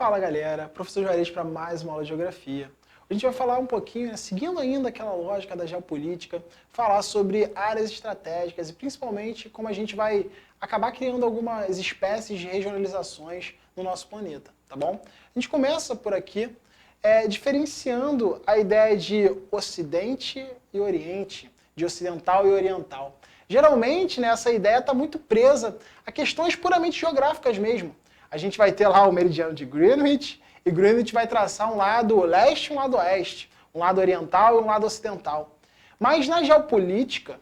Fala galera, professor Juarez para mais uma aula de geografia. A gente vai falar um pouquinho, seguindo ainda aquela lógica da geopolítica, falar sobre áreas estratégicas e principalmente como a gente vai acabar criando algumas espécies de regionalizações no nosso planeta, tá bom? A gente começa por aqui diferenciando a ideia de Ocidente e Oriente, de ocidental e oriental. Geralmente, né, essa ideia está muito presa a questões puramente geográficas mesmo. A gente vai ter lá o meridiano de Greenwich, e Greenwich vai traçar um lado leste e um lado oeste, um lado oriental e um lado ocidental. Mas na geopolítica,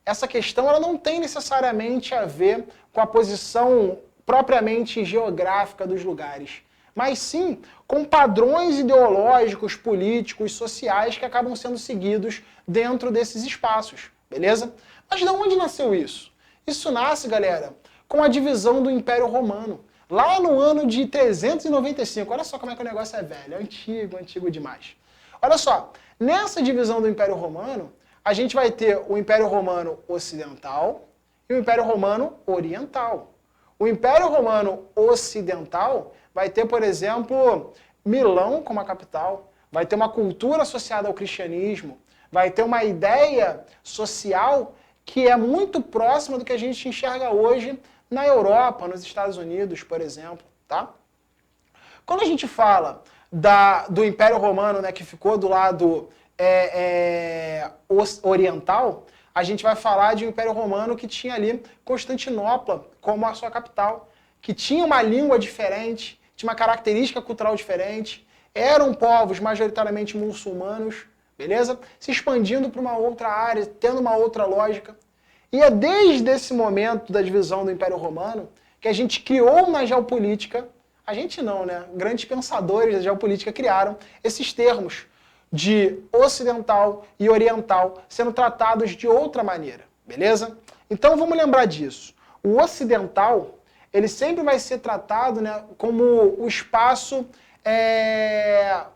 essa questão ela não tem necessariamente a ver com a posição propriamente geográfica dos lugares, mas sim com padrões ideológicos, políticos, sociais que acabam sendo seguidos dentro desses espaços, beleza? Mas de onde nasceu isso? Isso nasce, galera, com a divisão do Império Romano. Lá no ano de 395, olha só como é que o negócio é velho, antigo demais. Olha só, nessa divisão do Império Romano, a gente vai ter o Império Romano Ocidental e o Império Romano Oriental. O Império Romano Ocidental vai ter, por exemplo, Milão como a capital, vai ter uma cultura associada ao cristianismo, vai ter uma ideia social que é muito próxima do que a gente enxerga hoje na Europa, nos Estados Unidos, por exemplo, tá? Quando a gente fala do Império Romano, né, que ficou do lado oriental, a gente vai falar de um Império Romano que tinha ali Constantinopla como a sua capital, que tinha uma língua diferente, tinha uma característica cultural diferente, eram povos majoritariamente muçulmanos, beleza? Se expandindo para uma outra área, tendo uma outra lógica. E é desde esse momento da divisão do Império Romano que a gente criou na geopolítica, a gente não, né? Grandes pensadores da geopolítica criaram esses termos de ocidental e oriental sendo tratados de outra maneira, beleza? Então vamos lembrar disso. O ocidental, ele sempre vai ser tratado, né, como o espaço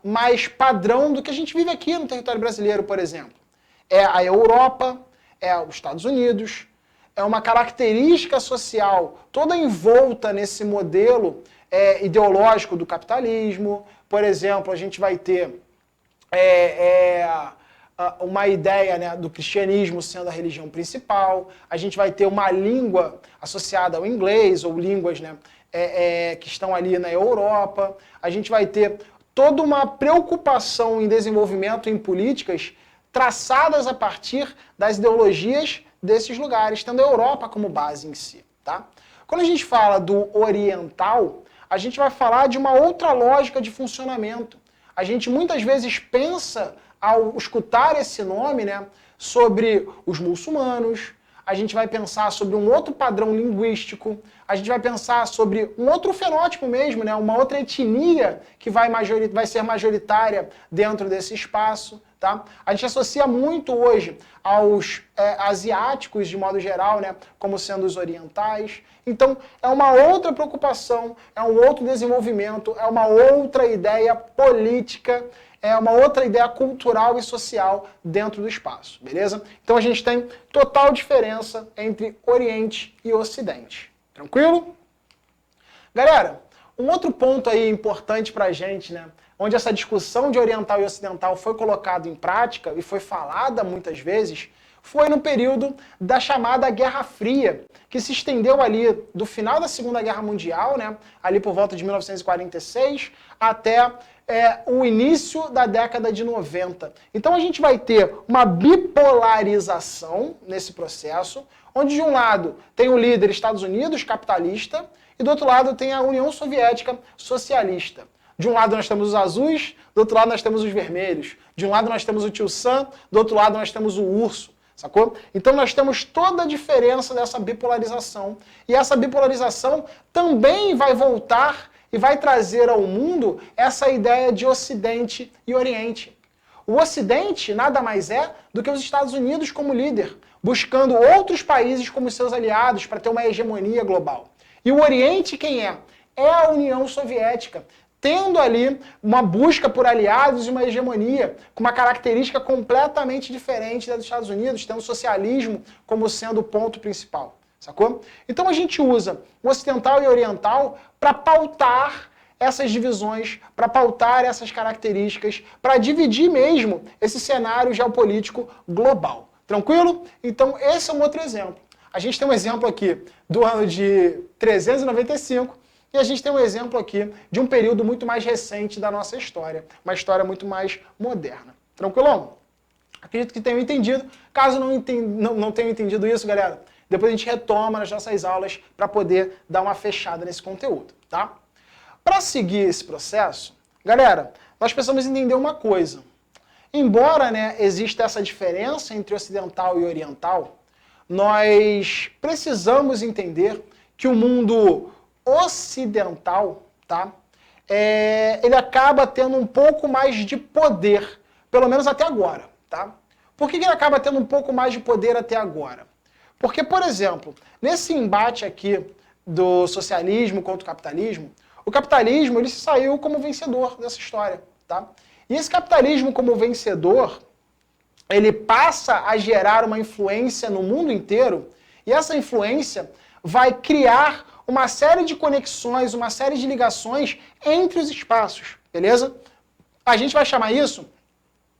mais padrão do que a gente vive aqui no território brasileiro, por exemplo. É a Europa, é os Estados Unidos, é uma característica social toda envolta nesse modelo ideológico do capitalismo. Por exemplo, a gente vai ter uma ideia, né, do cristianismo sendo a religião principal, a gente vai ter uma língua associada ao inglês, ou línguas, né, que estão ali na Europa, a gente vai ter toda uma preocupação em desenvolvimento em políticas traçadas a partir das ideologias desses lugares, tendo a Europa como base em si, tá? Quando a gente fala do oriental, a gente vai falar de uma outra lógica de funcionamento. A gente muitas vezes pensa, ao escutar esse nome, né, sobre os muçulmanos, a gente vai pensar sobre um outro padrão linguístico, a gente vai pensar sobre um outro fenótipo mesmo, né, uma outra etnia que vai ser majoritária dentro desse espaço. Tá? A gente associa muito hoje aos asiáticos, de modo geral, né, como sendo os orientais. Então, é uma outra preocupação, é um outro desenvolvimento, é uma outra ideia política, é uma outra ideia cultural e social dentro do espaço, beleza? Então, a gente tem total diferença entre Oriente e Ocidente. Tranquilo? Galera, um outro ponto aí importante pra gente, né, onde essa discussão de oriental e ocidental foi colocada em prática e foi falada muitas vezes, foi no período da chamada Guerra Fria, que se estendeu ali do final da Segunda Guerra Mundial, né, ali por volta de 1946, até o início da década de 90. Então a gente vai ter uma bipolarização nesse processo, onde de um lado tem o líder Estados Unidos, capitalista, e do outro lado tem a União Soviética, socialista. De um lado nós temos os azuis, do outro lado nós temos os vermelhos. De um lado nós temos o tio Sam, do outro lado nós temos o urso, sacou? Então nós temos toda a diferença dessa bipolarização. E essa bipolarização também vai voltar e vai trazer ao mundo essa ideia de Ocidente e Oriente. O Ocidente nada mais é do que os Estados Unidos como líder, buscando outros países como seus aliados para ter uma hegemonia global. E o Oriente quem é? É a União Soviética, tendo ali uma busca por aliados e uma hegemonia, com uma característica completamente diferente da dos Estados Unidos, tendo o socialismo como sendo o ponto principal, sacou? Então a gente usa o ocidental e o oriental para pautar essas divisões, para pautar essas características, para dividir mesmo esse cenário geopolítico global. Tranquilo? Então, esse é um outro exemplo. A gente tem um exemplo aqui do ano de 395 e a gente tem um exemplo aqui de um período muito mais recente da nossa história, uma história muito mais moderna. Tranquilão? Acredito que tenham entendido. Caso não tenham entendido isso, galera, depois a gente retoma nas nossas aulas para poder dar uma fechada nesse conteúdo, tá? Para seguir esse processo, galera, nós precisamos entender uma coisa. Embora, né, exista essa diferença entre ocidental e oriental, nós precisamos entender que o mundo ocidental, tá, ele acaba tendo um pouco mais de poder, pelo menos até agora. Tá? Por que ele acaba tendo um pouco mais de poder até agora? Porque, por exemplo, nesse embate aqui do socialismo contra o capitalismo ele saiu como vencedor dessa história. Tá? E esse capitalismo como vencedor, ele passa a gerar uma influência no mundo inteiro, e essa influência vai criar uma série de conexões, uma série de ligações entre os espaços, beleza? A gente vai chamar isso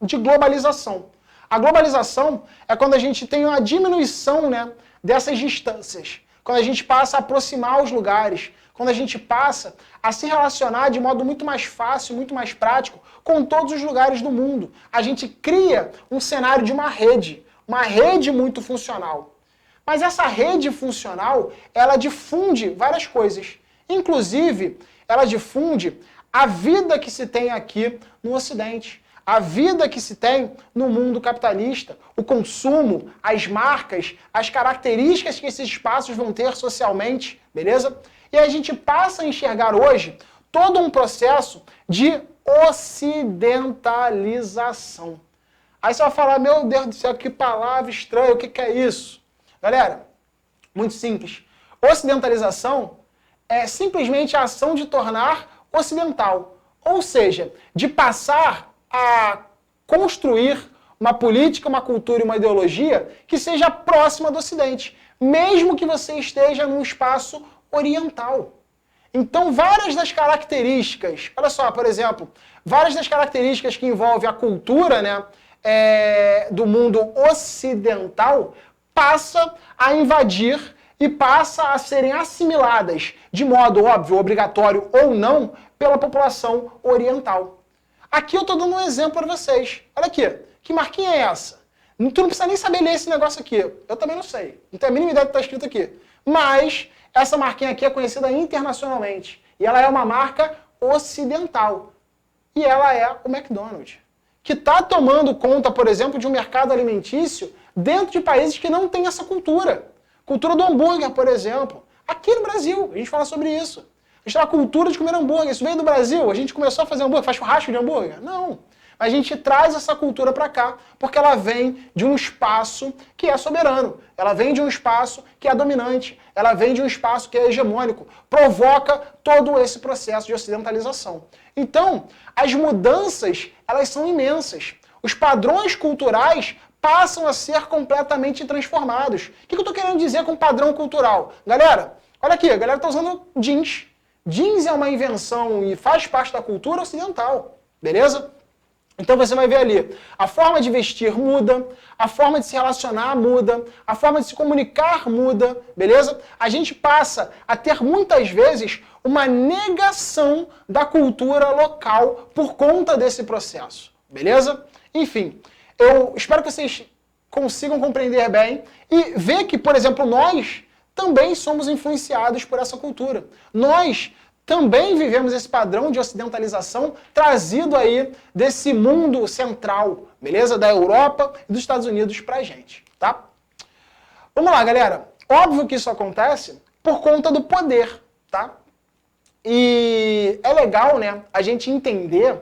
de globalização. A globalização é quando a gente tem uma diminuição, né, dessas distâncias, quando a gente passa a aproximar os lugares, quando a gente passa a se relacionar de modo muito mais fácil, muito mais prático com todos os lugares do mundo. A gente cria um cenário de uma rede muito funcional. Mas essa rede funcional, ela difunde várias coisas. Inclusive, ela difunde a vida que se tem aqui no Ocidente. A vida que se tem no mundo capitalista, o consumo, as marcas, as características que esses espaços vão ter socialmente, beleza? E a gente passa a enxergar hoje todo um processo de ocidentalização. Aí você vai falar, meu Deus do céu, que palavra estranha, o que é isso? Galera, muito simples. Ocidentalização é simplesmente a ação de tornar ocidental, ou seja, de passar a construir uma política, uma cultura e uma ideologia que seja próxima do Ocidente, mesmo que você esteja num espaço oriental. Então, várias das características, olha só, por exemplo, várias das características que envolvem a cultura, né, do mundo ocidental, passa a invadir e passa a serem assimiladas, de modo óbvio, obrigatório ou não, pela população oriental. Aqui eu estou dando um exemplo para vocês. Olha aqui, que marquinha é essa? Tu não precisa nem saber ler esse negócio aqui. Eu também não sei. Não tenho a mínima ideia do que está escrito aqui. Mas essa marquinha aqui é conhecida internacionalmente. E ela é uma marca ocidental. E ela é o McDonald's. Que está tomando conta, por exemplo, de um mercado alimentício dentro de países que não têm essa cultura. Cultura do hambúrguer, por exemplo. Aqui no Brasil, a gente fala sobre isso. A gente tem uma cultura de comer hambúrguer. Isso veio do Brasil, a gente começou a fazer hambúrguer, faz churrasco de hambúrguer? Não. A gente traz essa cultura para cá porque ela vem de um espaço que é soberano. Ela vem de um espaço que é dominante. Ela vem de um espaço que é hegemônico. Provoca todo esse processo de ocidentalização. Então, as mudanças, elas são imensas. Os padrões culturais passam a ser completamente transformados. O que eu estou querendo dizer com padrão cultural? Galera, olha aqui, a galera está usando jeans. Jeans é uma invenção e faz parte da cultura ocidental, beleza? Então você vai ver ali, a forma de vestir muda, a forma de se relacionar muda, a forma de se comunicar muda, beleza? A gente passa a ter muitas vezes uma negação da cultura local por conta desse processo, beleza? Enfim, eu espero que vocês consigam compreender bem e ver que, por exemplo, nós também somos influenciados por essa cultura. Nós também vivemos esse padrão de ocidentalização trazido aí desse mundo central, beleza? Da Europa e dos Estados Unidos pra gente, tá? Vamos lá, galera. Óbvio que isso acontece por conta do poder, tá? E é legal, né, a gente entender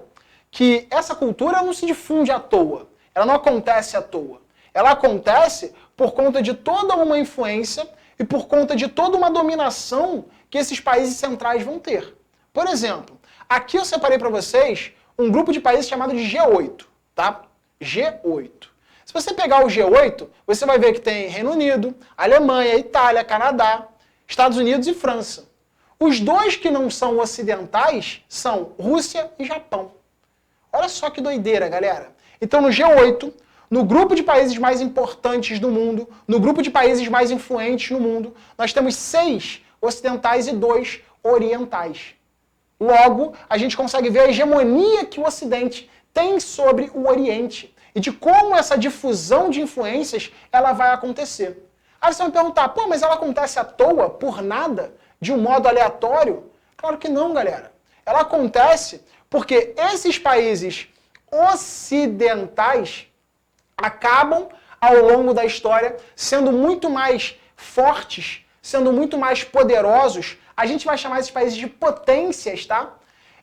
que essa cultura não se difunde à toa. Ela não acontece à toa. Ela acontece por conta de toda uma influência e por conta de toda uma dominação que esses países centrais vão ter. Por exemplo, aqui eu separei para vocês um grupo de países chamado de G8, tá? G8. Se você pegar o G8, você vai ver que tem Reino Unido, Alemanha, Itália, Canadá, Estados Unidos e França. Os dois que não são ocidentais são Rússia e Japão. Olha só que doideira, galera. Então, no G8, no grupo de países mais importantes do mundo, no grupo de países mais influentes no mundo, nós temos 6 ocidentais e 2 orientais. Logo, a gente consegue ver a hegemonia que o Ocidente tem sobre o Oriente e de como essa difusão de influências ela vai acontecer. Aí você vai me perguntar, pô, mas ela acontece à toa, por nada, de um modo aleatório? Claro que não, galera. Ela acontece porque esses países ocidentais acabam, ao longo da história, sendo muito mais fortes, sendo muito mais poderosos. A gente vai chamar esses países de potências, tá?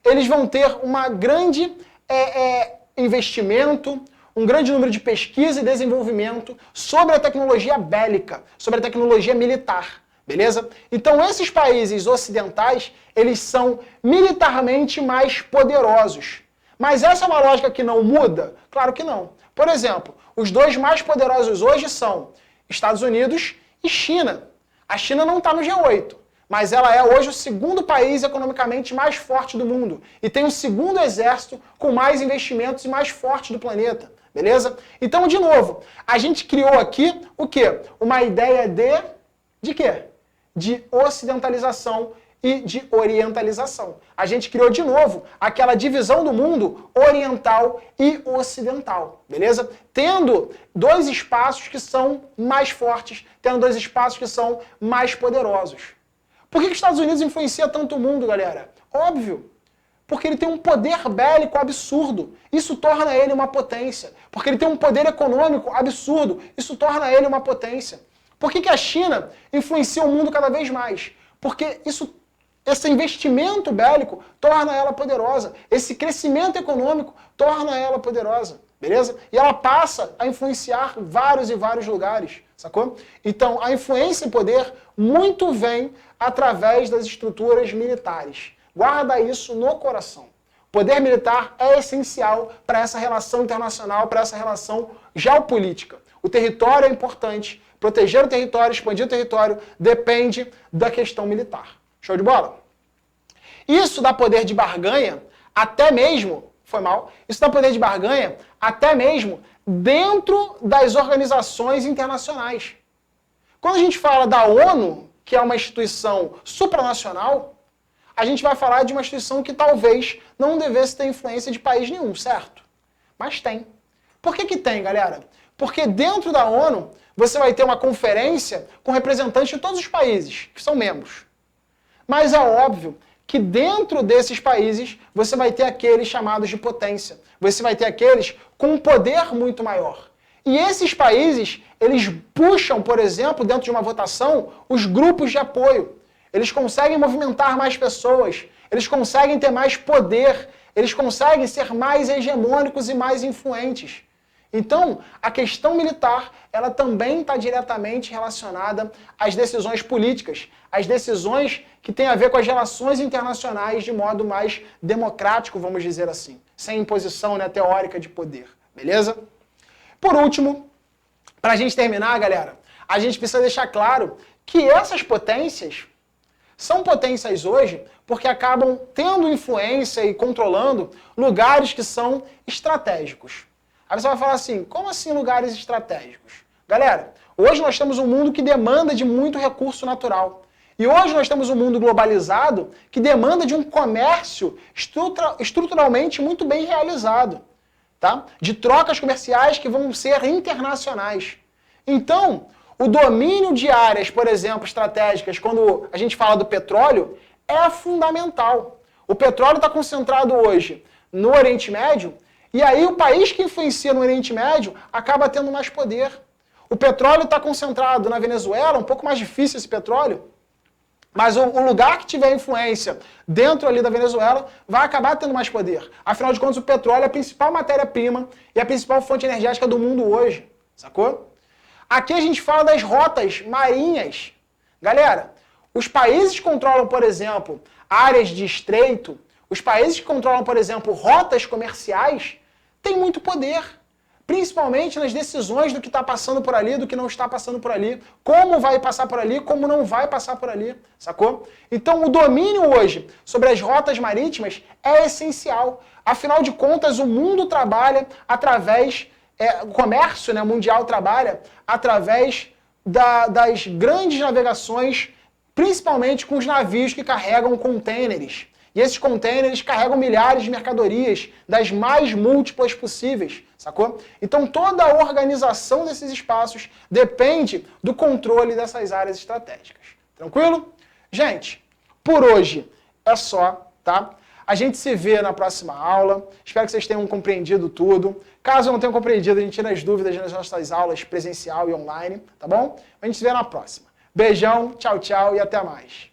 Eles vão ter uma grande investimento, um grande número de pesquisa e desenvolvimento sobre a tecnologia bélica, sobre a tecnologia militar, beleza? Então esses países ocidentais, eles são militarmente mais poderosos. Mas essa é uma lógica que não muda? Claro que não. Por exemplo, os dois mais poderosos hoje são Estados Unidos e China. A China não está no G8, mas ela é hoje o segundo país economicamente mais forte do mundo e tem o segundo exército com mais investimentos e mais forte do planeta, beleza? Então, de novo, a gente criou aqui o quê? Uma ideia de quê? De ocidentalização e de orientalização. A gente criou de novo aquela divisão do mundo oriental e ocidental, beleza? Tendo dois espaços que são mais fortes, tendo dois espaços que são mais poderosos. Por que os Estados Unidos influencia tanto o mundo, galera? Óbvio. Porque ele tem um poder bélico absurdo. Isso torna ele uma potência. Porque ele tem um poder econômico absurdo. Isso torna ele uma potência. Por que a China influencia o mundo cada vez mais? Porque esse investimento bélico torna ela poderosa. Esse crescimento econômico torna ela poderosa. Beleza? E ela passa a influenciar vários e vários lugares. Sacou? Então, a influência e poder muito vem através das estruturas militares. Guarda isso no coração. O poder militar é essencial para essa relação internacional, para essa relação geopolítica. O território é importante. Proteger o território, expandir o território, depende da questão militar. Show de bola? Isso dá poder de barganha até mesmo, isso dá poder de barganha até mesmo dentro das organizações internacionais. Quando a gente fala da ONU, que é uma instituição supranacional, a gente vai falar de uma instituição que talvez não devesse ter influência de país nenhum, certo? Mas tem. Por que tem, galera? Porque dentro da ONU, você vai ter uma conferência com representantes de todos os países que são membros. Mas é óbvio que dentro desses países, você vai ter aqueles chamados de potência. Você vai ter aqueles com um poder muito maior. E esses países, eles puxam, por exemplo, dentro de uma votação, os grupos de apoio. Eles conseguem movimentar mais pessoas, eles conseguem ter mais poder, eles conseguem ser mais hegemônicos e mais influentes. Então, a questão militar, ela também está diretamente relacionada às decisões políticas, às decisões que têm a ver com as relações internacionais de modo mais democrático, vamos dizer assim, sem imposição, né, teórica de poder, beleza? Por último, para a gente terminar, galera, a gente precisa deixar claro que essas potências são potências hoje porque acabam tendo influência e controlando lugares que são estratégicos. Aí você vai falar assim, como assim lugares estratégicos? Galera, hoje nós temos um mundo que demanda de muito recurso natural. E hoje nós temos um mundo globalizado que demanda de um comércio estruturalmente muito bem realizado. Tá? De trocas comerciais que vão ser internacionais. Então, o domínio de áreas, por exemplo, estratégicas, quando a gente fala do petróleo, é fundamental. O petróleo está concentrado hoje no Oriente Médio, e aí o país que influencia no Oriente Médio acaba tendo mais poder. O petróleo está concentrado na Venezuela, um pouco mais difícil esse petróleo, mas o lugar que tiver influência dentro ali da Venezuela vai acabar tendo mais poder. Afinal de contas, o petróleo é a principal matéria-prima e a principal fonte energética do mundo hoje, sacou? Aqui a gente fala das rotas marinhas. Galera, os países que controlam, por exemplo, áreas de estreito, os países que controlam, por exemplo, rotas comerciais, têm muito poder. principalmente nas decisões do que está passando por ali, do que não está passando por ali, como vai passar por ali, como não vai passar por ali, sacou? Então o domínio hoje sobre as rotas marítimas é essencial. Afinal de contas, o mundo trabalha através, o comércio, né, mundial trabalha através das grandes navegações, principalmente com os navios que carregam contêineres. E esses contêineres carregam milhares de mercadorias das mais múltiplas possíveis, sacou? Então toda a organização desses espaços depende do controle dessas áreas estratégicas. Tranquilo? Gente, por hoje é só, tá? A gente se vê na próxima aula. Espero que vocês tenham compreendido tudo. Caso não tenham compreendido, a gente tira as dúvidas nas nossas aulas presencial e online, tá bom? A gente se vê na próxima. Beijão, tchau, tchau e até mais.